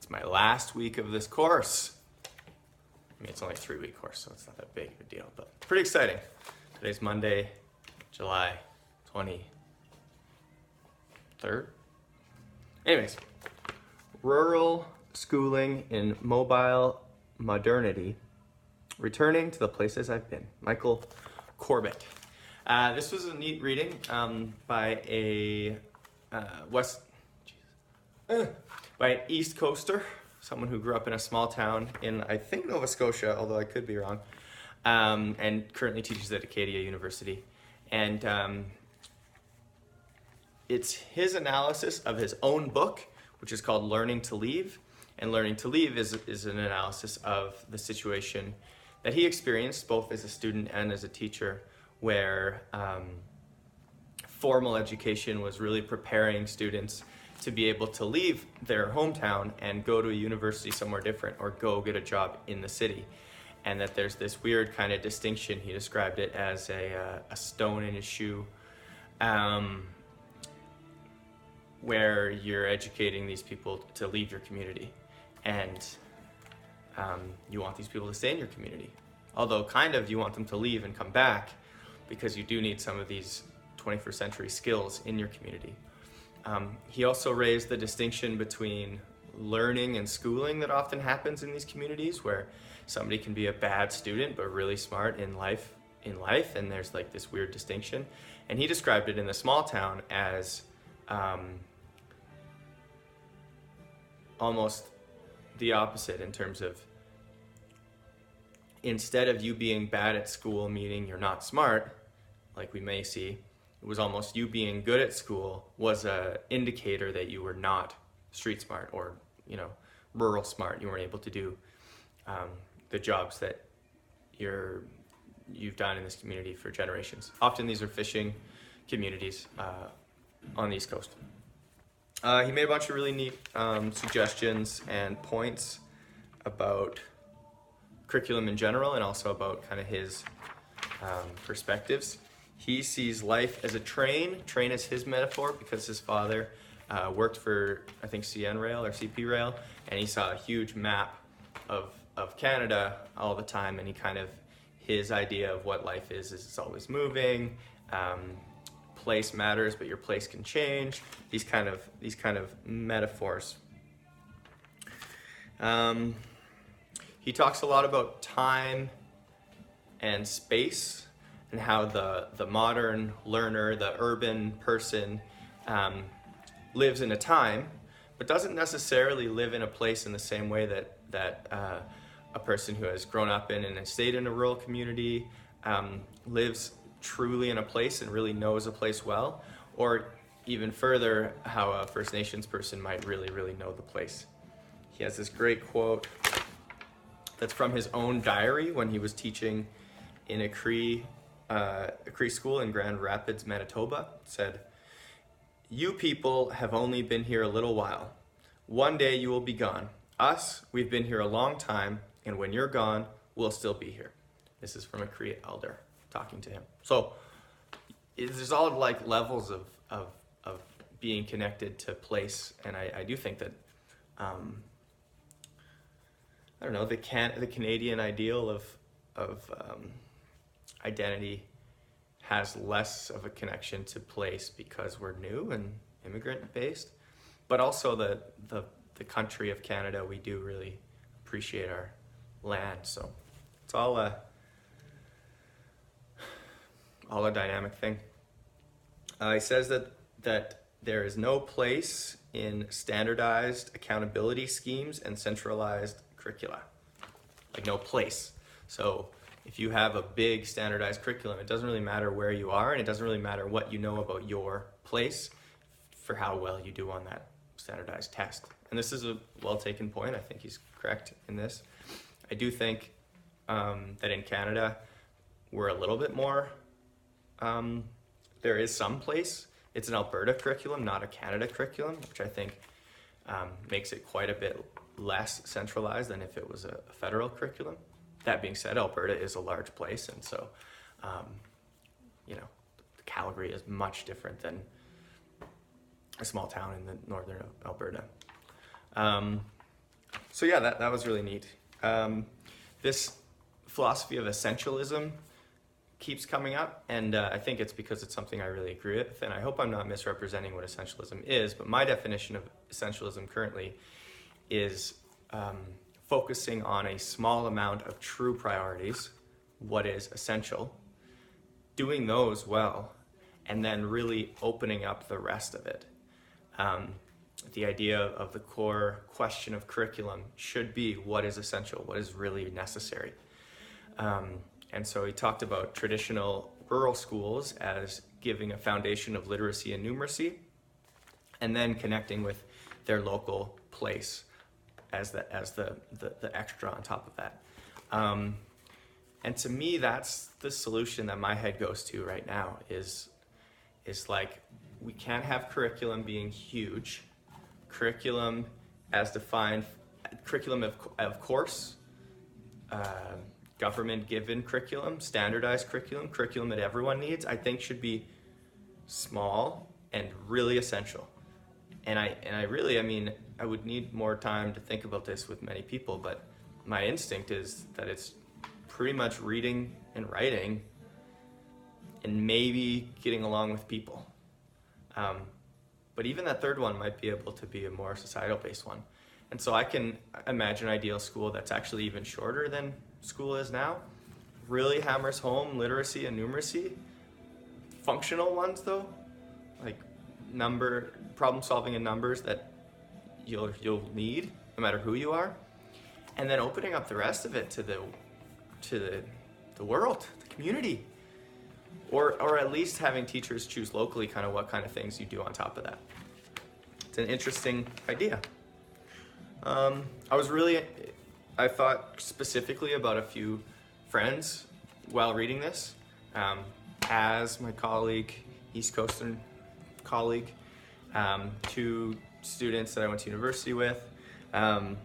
It's my last week of this course. I mean, it's only a 3-week course, so it's not that big of a deal, but pretty exciting. Today's Monday, July 23rd. Anyways, rural schooling in mobile modernity, returning to the places I've been. Michael Corbett. This was a neat reading by by an East Coaster, someone who grew up in a small town in, I think, Nova Scotia, although I could be wrong, and currently teaches at Acadia University. And it's his analysis of his own book, which is called Learning to Leave. And Learning to Leave is an analysis of the situation that he experienced, both as a student and as a teacher, where formal education was really preparing students to be able to leave their hometown and go to a university somewhere different or go get a job in the city. And that there's this weird kind of distinction. He described it as a stone in his shoe, where you're educating these people to leave your community. And you want these people to stay in your community. Although kind of you want them to leave and come back, because you do need some of these 21st century skills in your community. He also raised the distinction between learning and schooling that often happens in these communities, where somebody can be a bad student but really smart in life, and there's like this weird distinction. And he described it in the small town as almost the opposite, in terms of, instead of you being bad at school, meaning you're not smart, like we may see, it was almost you being good at school was an indicator that you were not street smart or, rural smart. You weren't able to do the jobs that you've done in this community for generations. Often these are fishing communities on the East Coast. He made a bunch of really neat suggestions and points about curriculum in general, and also about kind of his perspectives. He sees life as a train is his metaphor, because his father worked for, I think, CN Rail or CP Rail, and he saw a huge map of Canada all the time, and his idea of what life is it's always moving. Place matters, but your place can change. These kind of metaphors. He talks a lot about time and space, and how the modern learner, the urban person, lives in a time, but doesn't necessarily live in a place in the same way that a person who has grown up in and stayed in a rural community lives truly in a place and really knows a place well, or even further, how a First Nations person might really, really know the place. He has this great quote that's from his own diary when he was teaching in a Cree school in Grand Rapids, Manitoba. It said, "You people have only been here a little while. One day you will be gone. Us, we've been here a long time, and when you're gone, we'll still be here." This is from a Cree elder talking to him. So there's all like levels of being connected to place, and I do think that I don't know, the Canadian ideal of identity has less of a connection to place because we're new and immigrant based, but also the country of Canada, we do really appreciate our land. So it's all a dynamic thing. He says that there is no place in standardized accountability schemes and centralized curricula. Like, no place. So if you have a big standardized curriculum, it doesn't really matter where you are, and it doesn't really matter what you know about your place for how well you do on that standardized test. And this is a well-taken point. I think he's correct in this. I do think that in Canada, we're a little bit more, there is some place. It's an Alberta curriculum, not a Canada curriculum, which I think makes it quite a bit less centralized than if it was a federal curriculum. That being said, Alberta is a large place, and so, Calgary is much different than a small town in the northern Alberta. So yeah, that was really neat. This philosophy of essentialism keeps coming up, and I think it's because it's something I really agree with, and I hope I'm not misrepresenting what essentialism is, but my definition of essentialism currently is focusing on a small amount of true priorities, what is essential, doing those well, and then really opening up the rest of it. The idea of the core question of curriculum should be what is essential, what is really necessary. And so he talked about traditional rural schools as giving a foundation of literacy and numeracy, and then connecting with their local place as the extra on top of that. And to me, that's the solution that my head goes to right now is like, we can't have curriculum being huge. Curriculum as defined, curriculum of course, government given curriculum, standardized curriculum that everyone needs, I think should be small and really essential. And I would need more time to think about this with many people, but my instinct is that it's pretty much reading and writing and maybe getting along with people. But even that third one might be able to be a more societal based one. And so I can imagine an ideal school that's actually even shorter than school is now, really hammers home literacy and numeracy. Functional ones though, like problem solving in numbers that you'll need no matter who you are, and then opening up the rest of it to the world, the community, or at least having teachers choose locally kind of what kind of things you do on top of that. It's an interesting idea. I thought specifically about a few friends while reading this, as my colleague, East Coastern colleague, 2 students that I went to university with, and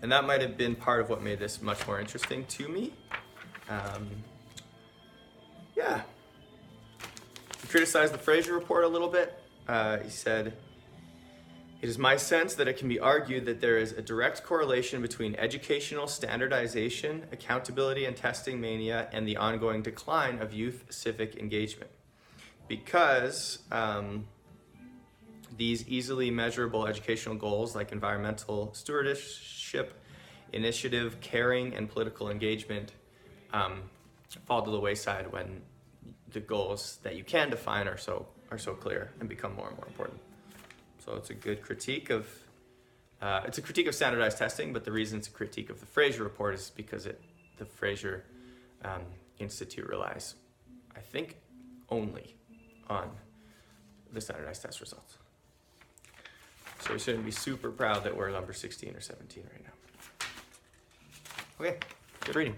that might have been part of what made this much more interesting to me. Yeah. He criticized the Fraser report a little bit. He said, "It is my sense that it can be argued that there is a direct correlation between educational standardization, accountability, and testing mania and the ongoing decline of youth civic engagement. Because these easily measurable educational goals like environmental stewardship, initiative, caring, and political engagement fall to the wayside when the goals that you can define are so clear and become more and more important." So it's a good critique of standardized testing, but the reason it's a critique of the Fraser report is because the Fraser Institute relies, I think, only on the standardized test results. So we shouldn't be super proud that we're number 16 or 17 right now. Okay, good reading.